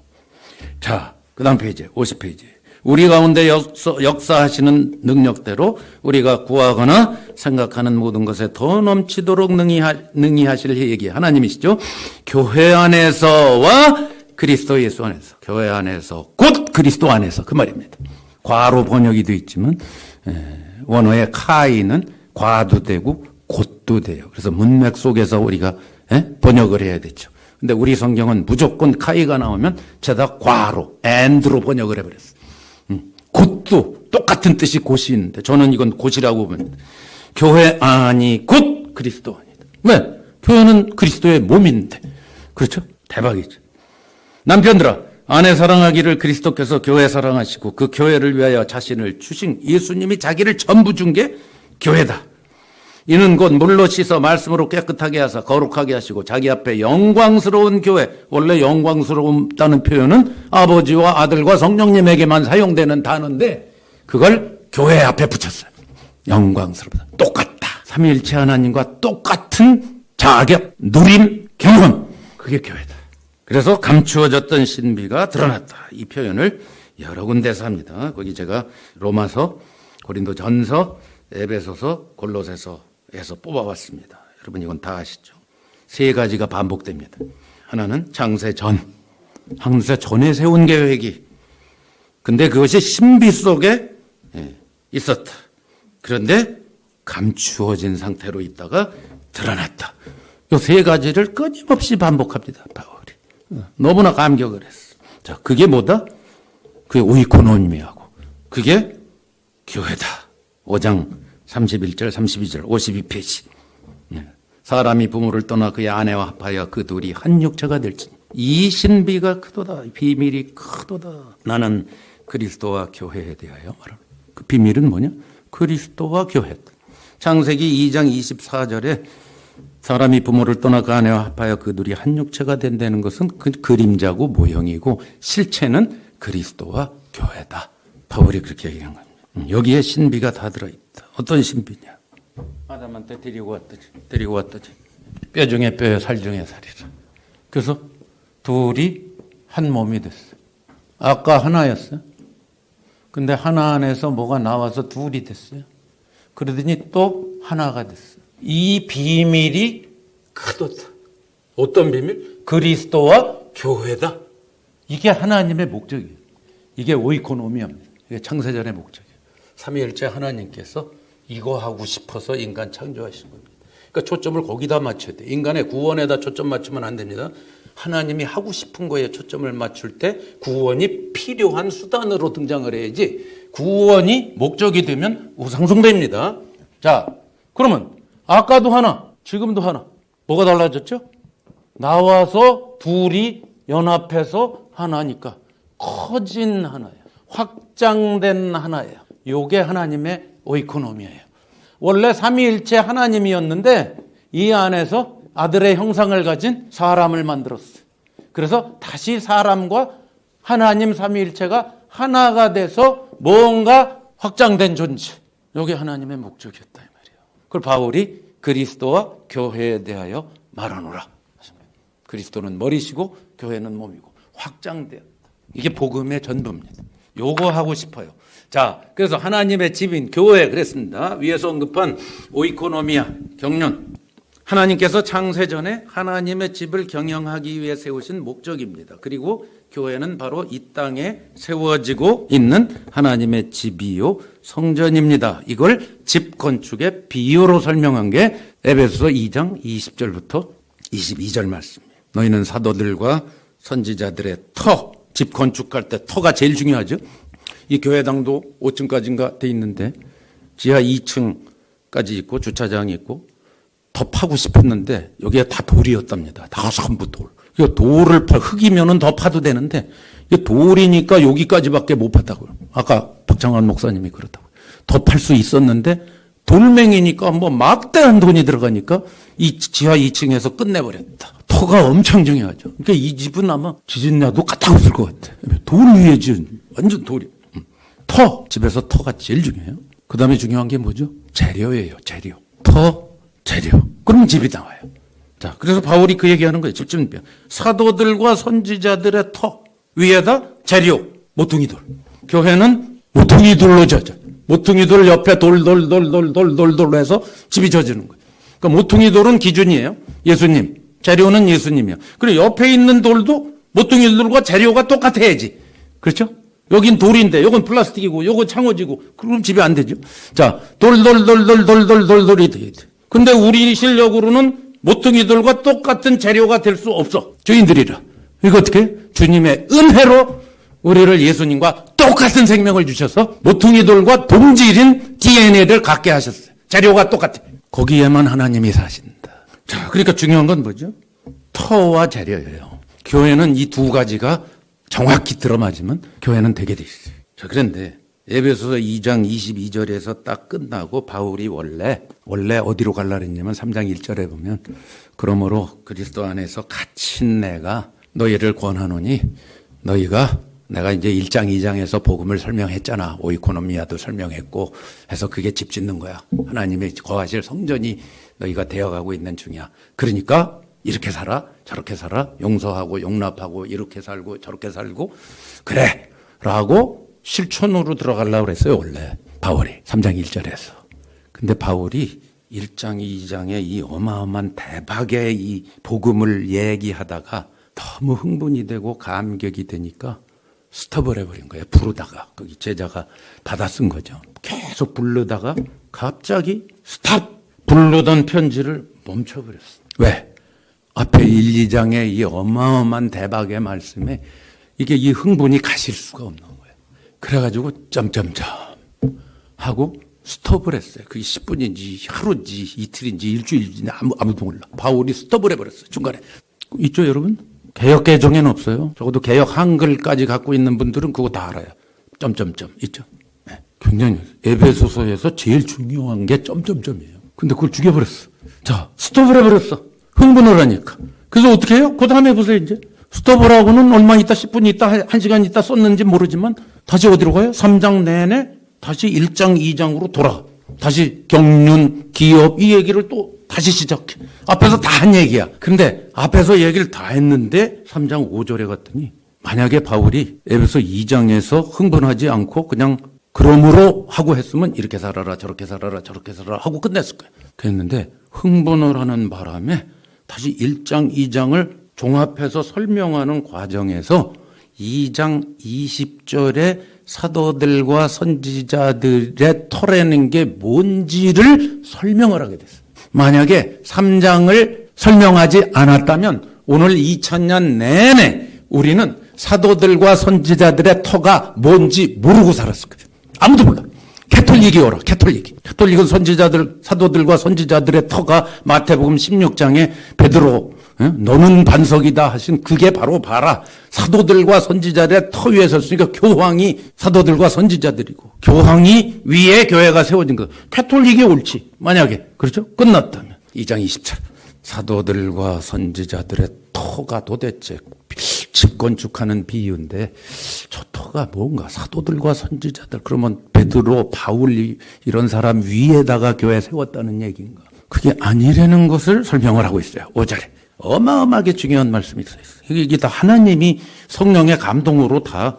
자, 그 다음 페이지 50페이지. 우리 가운데 역사하시는 능력대로 우리가 구하거나 생각하는 모든 것에 더 넘치도록 능히 하실 얘기 하나님이시죠. 교회 안에서와 그리스도 예수 안에서, 교회 안에서 곧 그리스도 안에서 그 말입니다. 과로 번역이 되어 있지만 원어의 카이는 과도 되고 곧도 돼요. 그래서 문맥 속에서 우리가 번역을 해야 되죠. 근데 우리 성경은 무조건 카이가 나오면 죄다 과로 and로 번역을 해버렸어요. 곧도 똑같은 뜻이 곧이 있는데 저는 이건 곧이라고 봅니다. 교회 안이 곧 그리스도 안이다. 왜? 교회는 그리스도의 몸인데. 그렇죠? 대박이죠. 남편들아 아내 사랑하기를 그리스도께서 교회 사랑하시고 그 교회를 위하여 자신을 주신 예수님이 자기를 전부 준 게 교회다. 이는 곧 물로 씻어 말씀으로 깨끗하게 하사 거룩하게 하시고 자기 앞에 영광스러운 교회. 원래 영광스럽다는 표현은 아버지와 아들과 성령님에게만 사용되는 단어인데 그걸 교회 앞에 붙였어요. 영광스럽다. 똑같다. 삼위일체 하나님과 똑같은 자격, 누림, 경험. 그게 교회다. 그래서 감추어졌던 신비가 드러났다. 이 표현을 여러 군데서 합니다. 거기 제가 로마서, 고린도전서, 에베소서, 골로새서에서 뽑아왔습니다. 여러분 이건 다 아시죠? 세 가지가 반복됩니다. 하나는 창세 전, 창세 전에 세운 계획이. 근데 그것이 신비 속에 있었다. 그런데 감추어진 상태로 있다가 드러났다. 이 세 가지를 끊임없이 반복합니다. 바울이. 너무나 감격을 했어. 자, 그게 뭐다? 그게 오이코노미하고 그게 교회다. 5장 31절 32절 52페이지. 사람이 부모를 떠나 그의 아내와 합하여 그 둘이 한 육체가 될지. 이 신비가 크도다. 비밀이 크도다. 나는 그리스도와 교회에 대하여 말합니다. 그 비밀은 뭐냐? 그리스도와 교회. 창세기 2장 24절에 사람이 부모를 떠나 그 아내와 합하여 그 둘이 한 육체가 된다는 것은 그 그림자고 모형이고 실체는 그리스도와 교회다. 바울이 그렇게 얘기한 겁니다. 여기에 신비가 다 들어있다. 어떤 신비냐? 아담한테 데리고 왔더니 뼈 중에 뼈에 살 중에 살이라. 그래서 둘이 한 몸이 됐어요. 아까 하나였어요. 근데 하나 안에서 뭐가 나와서 둘이 됐어요. 그러더니 또 하나가 됐어요. 이 비밀이 크도다. 어떤 비밀? 그리스도와 교회다. 이게 하나님의 목적이에요. 이게 오이코노미입니다. 이게 창세전의 목적이에요. 삼위일체 하나님께서 이거 하고 싶어서 인간 창조하신 겁니다. 그러니까 초점을 거기다 맞춰야 돼. 인간의 구원에다 초점 맞추면 안 됩니다. 하나님이 하고 싶은 거에 초점을 맞출 때 구원이 필요한 수단으로 등장을 해야지 구원이 목적이 되면 우상숭배입니다. 자, 그러면 아까도 하나, 지금도 하나. 뭐가 달라졌죠? 나와서 둘이 연합해서 하나니까 커진 하나예요. 확장된 하나예요. 요게 하나님의 오이코노미예요. 원래 삼위일체 하나님이었는데 이 안에서 아들의 형상을 가진 사람을 만들었어요. 그래서 다시 사람과 하나님 삼위일체가 하나가 돼서 뭔가 확장된 존재. 이게 하나님의 목적이었다 이 말이에요. 그걸 바울이 그리스도와 교회에 대하여 말하노라. 그리스도는 머리시고 교회는 몸이고 확장되었다. 이게 복음의 전부입니다. 요거 하고 싶어요. 자, 그래서 하나님의 집인 교회 그랬습니다. 위에서 언급한 오이코노미아 경륜. 하나님께서 창세전에 하나님의 집을 경영하기 위해 세우신 목적입니다. 그리고 교회는 바로 이 땅에 세워지고 있는 하나님의 집이요 성전입니다. 이걸 집 건축의 비유로 설명한 게 에베소서 2장 20절부터 22절 말씀이에요. 너희는 사도들과 선지자들의 터, 집 건축할 때 터가 제일 중요하죠. 이 교회당도 5층까지인가 돼 있는데 지하 2층까지 있고 주차장이 있고 더 파고 싶었는데 여기가 다 돌이었답니다. 다 전부 돌. 돌을 흙이면은 더 파도 되는데 이게 돌이니까 여기까지밖에 못 팠다고요. 아까 박창환 목사님이 그렇다고. 더 팔 수 있었는데 돌멩이니까 뭐 막대한 돈이 들어가니까 이 지하 2층에서 끝내버렸다. 터가 엄청 중요하죠. 그러니까 이 집은 아마 지진 나도 까딱 없을 것 같아. 돌 위에 지은 완전 돌이. 터. 집에서 터가 제일 중요해요. 그 다음에 중요한 게 뭐죠? 재료예요. 재료. 터, 재료. 그럼 집이 나와요. 자, 그래서 바울이 그 얘기하는 거예요. 집중변. 사도들과 선지자들의 터 위에다 재료, 모퉁이 돌. 교회는 모퉁이 돌로 져져. 모퉁이 돌 옆에 돌 해서 집이 져지는 거예요. 그러니까 모퉁이 돌은 기준이에요. 예수님. 재료는 예수님이야. 그리고 옆에 있는 돌도 모퉁이 돌과 재료가 똑같아야지. 그렇죠? 여긴 돌인데, 요건 플라스틱이고, 요건 창호지고, 그럼 집이 안 되죠. 자, 돌이 돼야 돼. 근데 우리 실력으로는 모퉁이들과 똑같은 재료가 될 수 없어. 주인들이라. 이거 어떻게? 주님의 은혜로 우리를 예수님과 똑같은 생명을 주셔서 모퉁이들과 동질인 DNA를 갖게 하셨어요. 재료가 똑같아. 거기에만 하나님이 사신다. 자, 그러니까 중요한 건 뭐죠? 터와 재료예요. 교회는 이 두 가지가 정확히 들어맞으면 교회는 되게 돼 있어요. 자, 그런데 에베소서 2장 22절에서 딱 끝나고 바울이 원래 어디로 가려고 했냐면 3장 1절에 보면 그러므로 그리스도 안에서 갇힌 내가 너희를 권하노니 너희가 내가 이제 1장 2장에서 복음을 설명했잖아. 오이코노미아도 설명했고 해서 그게 집 짓는 거야. 하나님의 거하실 성전이 너희가 되어가고 있는 중이야. 그러니까 이렇게 살아 저렇게 살아 용서하고 용납하고 이렇게 살고 저렇게 살고 그래 라고 실천으로 들어가려고 그랬어요. 원래 바울이 3장 1절에서. 근데 바울이 1장 2장의 이 어마어마한 대박의 이 복음을 얘기하다가 너무 흥분이 되고 감격이 되니까 스톱을 해버린 거예요. 부르다가 거기 제자가 받아 쓴 거죠. 계속 부르다가 갑자기 스탑! 부르던 편지를 멈춰버렸어요. 왜? 앞에 1, 2장의 이 어마어마한 대박의 말씀에 이게 이 흥분이 가실 수가 없는 거예요. 그래가지고 점점점 하고 스톱을 했어요. 그게 10분인지 하루인지 이틀인지 일주일인지 아무도 몰라. 바울이 스톱을 해버렸어요. 중간에. 있죠 여러분? 개역 개정에는 없어요. 적어도 개역 한글까지 갖고 있는 분들은 그거 다 알아요. 점점점 있죠. 네. 굉장히 에베소서에서 제일 중요한 게 점점점이에요. 근데 그걸 죽여버렸어. 자, 스톱을 해버렸어. 흥분을 하니까. 그래서 어떻게 해요? 그 다음에 보세요 이제. 스톱을 하고는 얼마 있다 10분 있다 1시간 있다 썼는지 모르지만 다시 어디로 가요? 3장 내내 다시 1장 2장으로 돌아가. 다시 경륜, 기업 이 얘기를 또 다시 시작해. 앞에서 다 한 얘기야. 근데 앞에서 얘기를 다 했는데 3장 5절에 갔더니 만약에 바울이 에베소 2장에서 흥분하지 않고 그냥 그러므로 하고 했으면 이렇게 살아라 저렇게 살아라 저렇게 살아라 하고 끝냈을 거야. 그랬는데 흥분을 하는 바람에 다시 1장 2장을 종합해서 설명하는 과정에서 2장 20절에 사도들과 선지자들의 터라는 게 뭔지를 설명을 하게 됐어요. 만약에 3장을 설명하지 않았다면 오늘 2000년 내내 우리는 사도들과 선지자들의 터가 뭔지 모르고 살았을 거예요. 아무도 몰라. 캐톨릭이오라, 캐톨릭. 캐톨릭은 사도들과 선지자들의 터가 마태복음 16장에 베드로, 너는 반석이다 하신 그게 바로 봐라. 사도들과 선지자들의 터 위에 섰으니까 교황이 사도들과 선지자들이고, 교황이 위에 교회가 세워진 거. 캐톨릭이 옳지. 만약에, 그렇죠? 끝났다면. 2장 20절. 사도들과 선지자들의 터가 도대체 집건축하는 비유인데 저 터가 뭔가 사도들과 선지자들 그러면 베드로, 바울 이런 사람 위에다가 교회 세웠다는 얘기인가? 그게 아니라는 것을 설명을 하고 있어요. 5절에. 어마어마하게 중요한 말씀이 있어요. 이게 다 하나님이 성령의 감동으로 다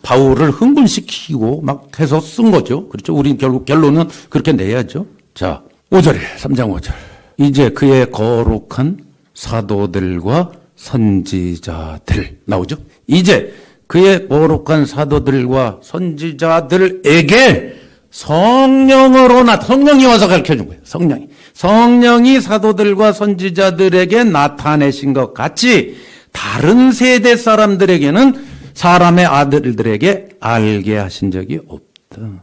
바울을 흥분시키고 막 해서 쓴 거죠. 그렇죠? 우린 결국 결론은 그렇게 내야죠. 자, 5절에 3장 5절. 이제 그의 거룩한 사도들과 선지자들 나오죠. 이제 그의 거룩한 사도들과 선지자들에게 성령이 와서 가르쳐준 거예요. 성령이 사도들과 선지자들에게 나타내신 것 같이 다른 세대 사람들에게는 사람의 아들들에게 알게 하신 적이 없다.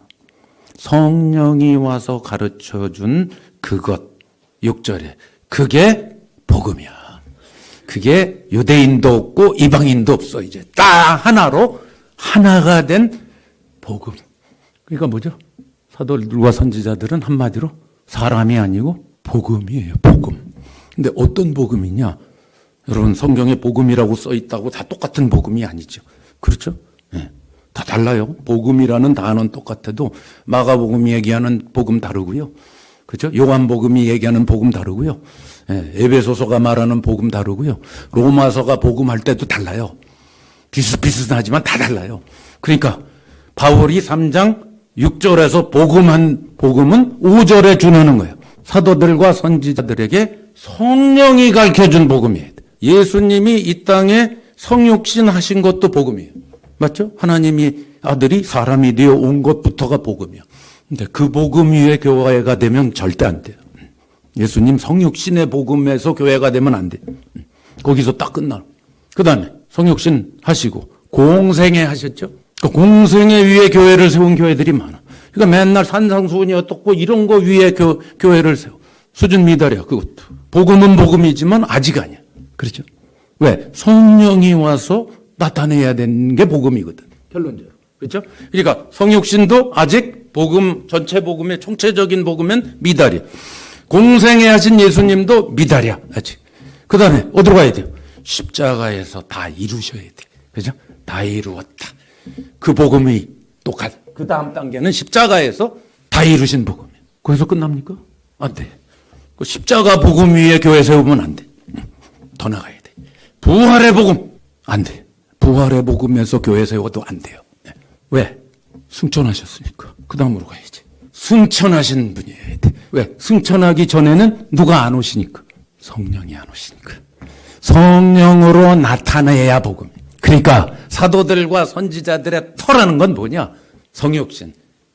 성령이 와서 가르쳐준 그것 6절에 그게 복음이야. 그게 유대인도 없고 이방인도 없어. 이제 딱 하나로 하나가 된 복음. 그러니까 뭐죠? 사도들과 선지자들은 한마디로 사람이 아니고 복음이에요. 복음. 근데 어떤 복음이냐? 여러분 성경에 복음이라고 써 있다고 다 똑같은 복음이 아니죠. 그렇죠? 네. 다 달라요. 복음이라는 단어는 똑같아도 마가복음이 얘기하는 복음 다르고요. 그렇죠? 요한복음이 얘기하는 복음 다르고요. 에베소서가 말하는 복음 다르고요. 로마서가 복음할 때도 달라요. 비슷비슷하지만 다 달라요. 그러니까 바울이 3장 6절에서 복음은 5절에 준하는 거예요. 사도들과 선지자들에게 성령이 가르쳐준 복음이에요. 예수님이 이 땅에 성육신 하신 것도 복음이에요. 맞죠? 하나님이 아들이 사람이 되어 온 것부터가 복음이에요. 근데 그 복음 위에 교회가 되면 절대 안 돼요. 예수님 성육신의 복음에서 교회가 되면 안 돼요. 거기서 딱 끝나. 그 다음에 성육신 하시고 공생애 하셨죠? 그 공생애 위에 교회를 세운 교회들이 많아. 그러니까 맨날 산상수훈이 어떻고 이런 거 위에 교회를 세워. 수준 미달이야 그것도. 복음은 복음이지만 아직 아니야. 그렇죠? 왜? 성령이 와서 나타내야 되는 게 복음이거든. 결론적으로. 그렇죠? 그러니까 성육신도 아직 복음, 전체 복음의 총체적인 복음은 미달이야. 공생애 하신 예수님도 미달이야, 아직. 그 다음에 어디로 가야 돼요? 십자가에서 다 이루셔야 돼. 그죠? 다 이루었다. 그 복음이 또 그 다음 단계는 십자가에서 다 이루신 복음이에요. 거기서 끝납니까? 안 돼. 그 십자가 복음 위에 교회 세우면 안 돼. 더 나가야 돼. 부활의 복음. 안 돼. 부활의 복음에서 교회 세워도 안 돼요. 왜? 승천하셨으니까. 그 다음으로 가야지. 승천하신 분이어야 돼. 왜? 승천하기 전에는 누가 안 오시니까? 성령이 안 오시니까. 성령으로 나타내야 복음. 그러니까 사도들과 선지자들의 터라는 건 뭐냐? 성육신,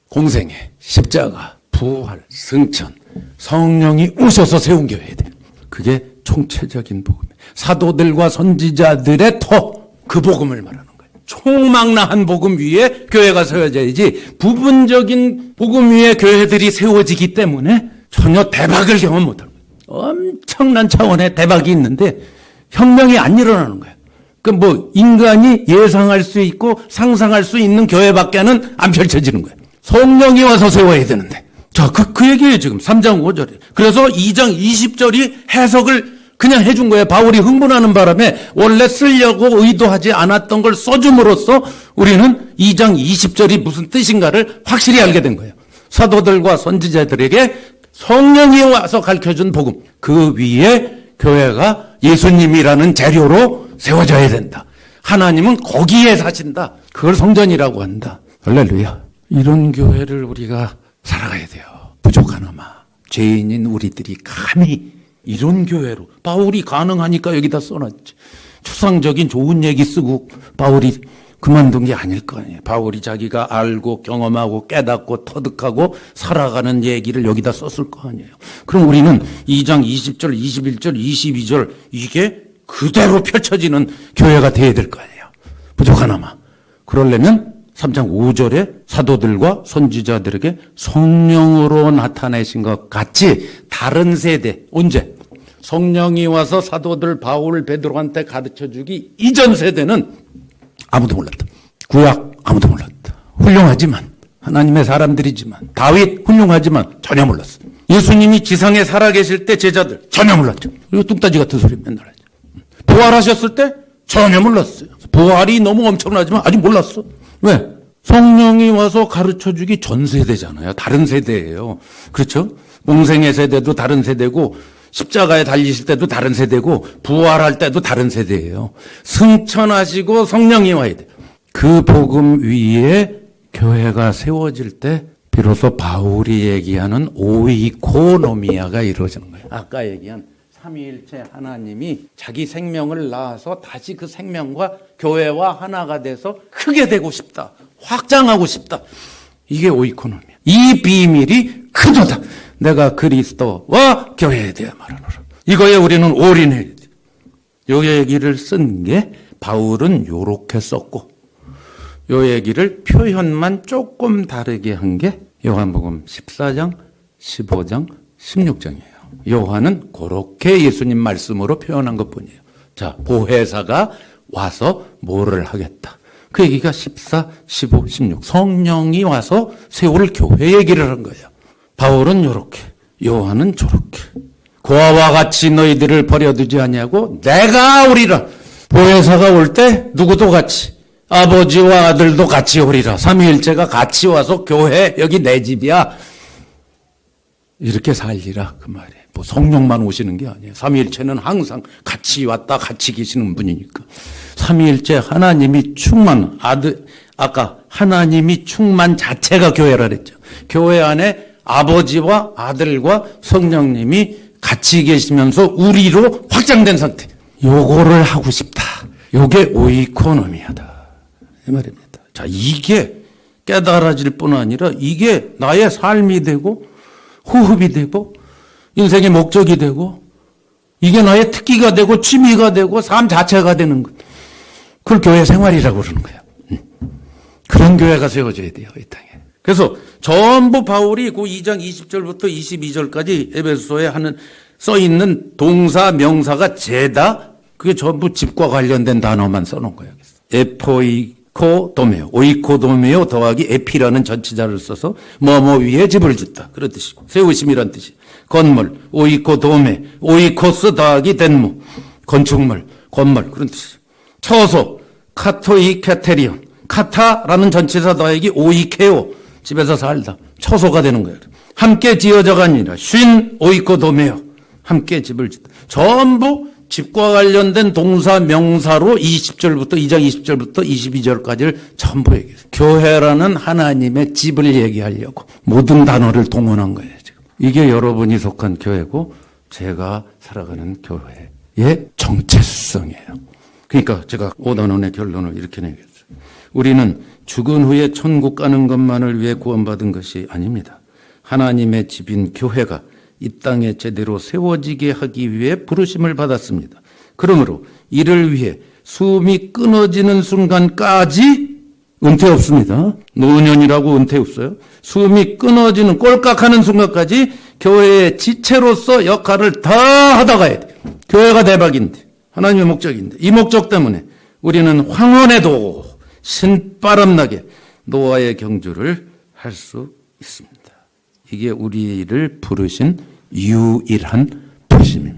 공생애, 십자가, 부활, 승천. 성령이 오셔서 세운 교회야 돼. 그게 총체적인 복음이에요. 사도들과 선지자들의 터, 그 복음을 말하는 거예요. 총망라한 복음 위에 교회가 세워져야지 부분적인 복음 위에 교회들이 세워지기 때문에 전혀 대박을 경험 못하는 거예요. 엄청난 차원의 대박이 있는데 혁명이 안 일어나는 거예요. 인간이 예상할 수 있고 상상할 수 있는 교회밖에는 안 펼쳐지는 거예요. 성령이 와서 세워야 되는데. 자, 그 얘기예요, 지금. 3장 5절에. 그래서 2장 20절이 해석을 그냥 해준 거예요. 바울이 흥분하는 바람에 원래 쓰려고 의도하지 않았던 걸 써줌으로써 우리는 2장 20절이 무슨 뜻인가를 확실히 알게 된 거예요. 사도들과 선지자들에게 성령이 와서 가르쳐준 복음. 그 위에 교회가 예수님이라는 재료로 세워져야 된다. 하나님은 거기에 사신다. 그걸 성전이라고 한다. 할렐루야. 이런 교회를 우리가 살아가야 돼요. 부족하나마 죄인인 우리들이 감히 이런 교회로. 바울이 가능하니까 여기다 써놨지. 추상적인 좋은 얘기 쓰고 바울이 그만둔 게 아닐 거 아니에요. 바울이 자기가 알고 경험하고 깨닫고 터득하고 살아가는 얘기를 여기다 썼을 거 아니에요. 그럼 우리는 2장 20절, 21절, 22절 이게 그대로 펼쳐지는 교회가 돼야 될 거 아니에요. 부족하나마. 그러려면 3장 5절에 사도들과 선지자들에게 성령으로 나타내신 것 같이 다른 세대, 언제? 성령이 와서 사도들 바울, 베드로한테 가르쳐주기 이전 세대는 아무도 몰랐다. 구약 아무도 몰랐다. 훌륭하지만 하나님의 사람들이지만 다윗 훌륭하지만 전혀 몰랐어. 예수님이 지상에 살아계실 때 제자들 전혀 몰랐죠. 이거 뚱따지 같은 소리 맨날 하죠. 부활하셨을 때 전혀 몰랐어요. 부활이 너무 엄청나지만 아직 몰랐어. 왜? 성령이 와서 가르쳐주기 전 세대잖아요. 다른 세대예요. 그렇죠? 몽생의 세대도 다른 세대고 십자가에 달리실 때도 다른 세대고 부활할 때도 다른 세대예요. 승천하시고 성령이 와야 돼요. 그 복음 위에 교회가 세워질 때 비로소 바울이 얘기하는 오이코노미아가 이루어지는 거예요. 아까 얘기한 삼위일체 하나님이 자기 생명을 낳아서 다시 그 생명과 교회와 하나가 돼서 크게 되고 싶다. 확장하고 싶다. 이게 오이코노미아. 이 비밀이 크도다. 내가 그리스도와 교회에 대해 말하노라. 이거에 우리는 올인해야 돼. 요 얘기를 쓴 게 바울은 요렇게 썼고 요 얘기를 표현만 조금 다르게 한 게 요한복음 14장, 15장, 16장이에요. 요한은 그렇게 예수님 말씀으로 표현한 것뿐이에요. 자, 보혜사가 와서 뭐를 하겠다. 그 얘기가 14, 15, 16. 성령이 와서 세울 교회 얘기를 한 거예요. 바울은 요렇게, 요한은 저렇게. 고아와 같이 너희들을 버려두지 아니하고 내가 오리라. 보혜사가 올 때 누구도 같이, 아버지와 아들도 같이 오리라. 삼위일체가 같이 와서 교회 여기 내 집이야. 이렇게 살리라 그 말이에요. 뭐 성령만 오시는 게 아니에요. 삼위일체는 항상 같이 왔다 같이 계시는 분이니까. 삼위일체 하나님이 충만, 아까 하나님이 충만 자체가 교회라 그랬죠. 교회 안에 아버지와 아들과 성령님이 같이 계시면서 우리로 확장된 상태. 요거를 하고 싶다. 요게 오이코노미아다. 이 말입니다. 자, 이게 깨달아질 뿐 아니라 이게 나의 삶이 되고 호흡이 되고 인생의 목적이 되고 이게 나의 특기가 되고 취미가 되고 삶 자체가 되는 것. 그걸 교회 생활이라고 그러는 거예요. 그런 교회가 세워져야 돼요, 이 땅에. 그래서 전부 바울이 그 2장 20절부터 22절까지 에베소서에 써 있는 동사, 명사가 죄다 그게 전부 집과 관련된 단어만 써놓은 거예요. 에포이코도메오, 오이코도메오 더하기 에피라는 전치자를 써서 뭐뭐 위에 집을 짓다. 그런 뜻이고 세우심이란 뜻이. 건물, 오이코도메, 오이코스 더하기 덴무, 건축물, 건물 그런 뜻이죠. 처소, 카토이케테리온, 카타라는 전치사 더하기 오이케오, 집에서 살다. 처소가 되는 거예요. 함께 지어져가 아니라 쉰 오이코도메오, 함께 집을 짓다. 전부 집과 관련된 동사 명사로 20절부터 2장 20절부터 22절까지를 전부 얘기해요. 교회라는 하나님의 집을 얘기하려고 모든 단어를 동원한 거예요. 지금. 이게 여러분이 속한 교회고 제가 살아가는 교회의 정체성이에요. 그러니까 제가 오단원의 결론을 이렇게 내겠어요. 우리는 죽은 후에 천국 가는 것만을 위해 구원받은 것이 아닙니다. 하나님의 집인 교회가 이 땅에 제대로 세워지게 하기 위해 부르심을 받았습니다. 그러므로 이를 위해 숨이 끊어지는 순간까지 은퇴 없습니다. 노년이라고 은퇴 없어요. 숨이 끊어지는 꼴깍하는 순간까지 교회의 지체로서 역할을 다 하다 가야 돼. 교회가 대박인데 하나님의 목적인데 이 목적 때문에 우리는 황혼에도 신바람나게 노아의 경주를 할 수 있습니다. 이게 우리를 부르신 유일한 부르심입니다.